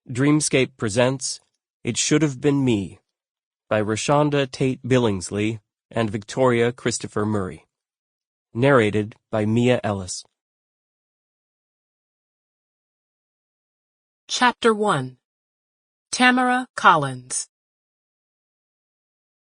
Dreamscape presents It Should Have Been Me by Reshonda Tate Billingsley and Victoria Christopher Murray. Narrated by Mia Ellis. Chapter 1. Tamara Collins.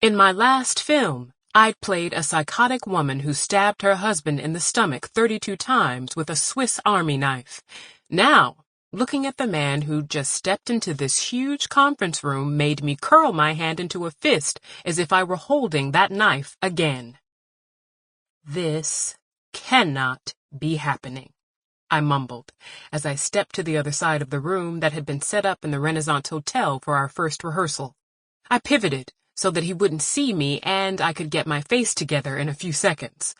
In my last film, I'd played a psychotic woman who stabbed her husband in the stomach 32 times with a Swiss Army knife. Now, looking at the man who just stepped into this huge conference room made me curl my hand into a fist as if I were holding that knife again. This cannot be happening, I mumbled, as I stepped to the other side of the room that had been set up in the Renaissance Hotel for our first rehearsal. I pivoted so that he wouldn't see me and I could get my face together in a few seconds.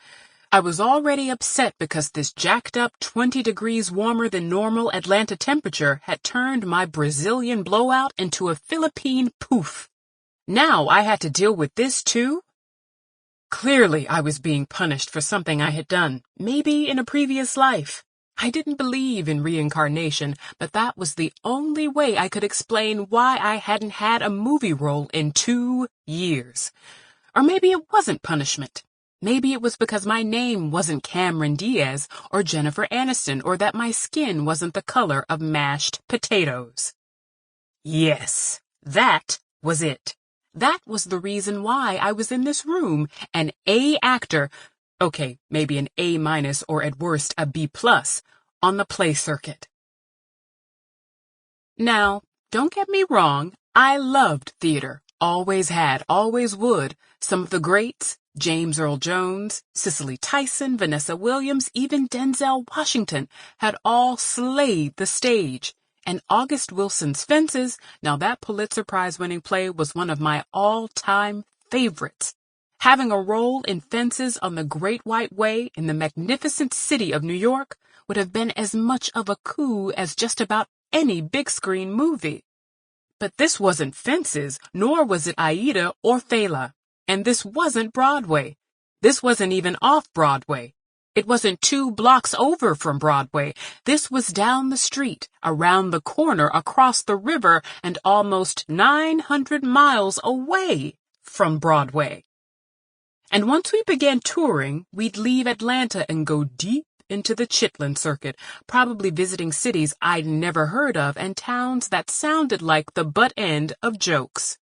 I was already upset because this jacked-up 20 degrees warmer than normal Atlanta temperature had turned my Brazilian blowout into a Philippine poof. Now I had to deal with this too? Clearly I was being punished for something I had done, maybe in a previous life. I didn't believe in reincarnation, but that was the only way I could explain why I hadn't had a movie role in 2 years. Or maybe it wasn't punishment. Maybe it was because my name wasn't Cameron Diaz or Jennifer Aniston, or that my skin wasn't the color of mashed potatoes. Yes, that was it. That was the reason why I was in this room, an A actor, okay, maybe an A- or at worst a B+, on the play circuit. Now, don't get me wrong, I loved theater, always had, always would. Some of the greats, James Earl Jones, Cicely Tyson, Vanessa Williams, even Denzel Washington, had all slayed the stage. And August Wilson's Fences, now that Pulitzer Prize-winning play was one of my all-time favorites. Having a role in Fences on the Great White Way in the magnificent city of New York would have been as much of a coup as just about any big-screen movie. But this wasn't Fences, nor was it Aida or Fela. And this wasn't Broadway. This wasn't even off-Broadway. It wasn't 2 blocks over from Broadway. This was down the street, around the corner, across the river, and almost 900 miles away from Broadway. And once we began touring, we'd leave Atlanta and go deep into the Chitlin circuit, probably visiting cities I'd never heard of and towns that sounded like the butt end of jokes.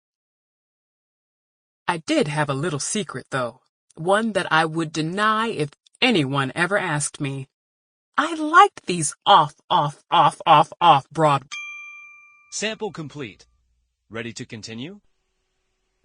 I did have a little secret, though, one that I would deny if anyone ever asked me. I liked these off Broadway. Sample complete. Ready to continue?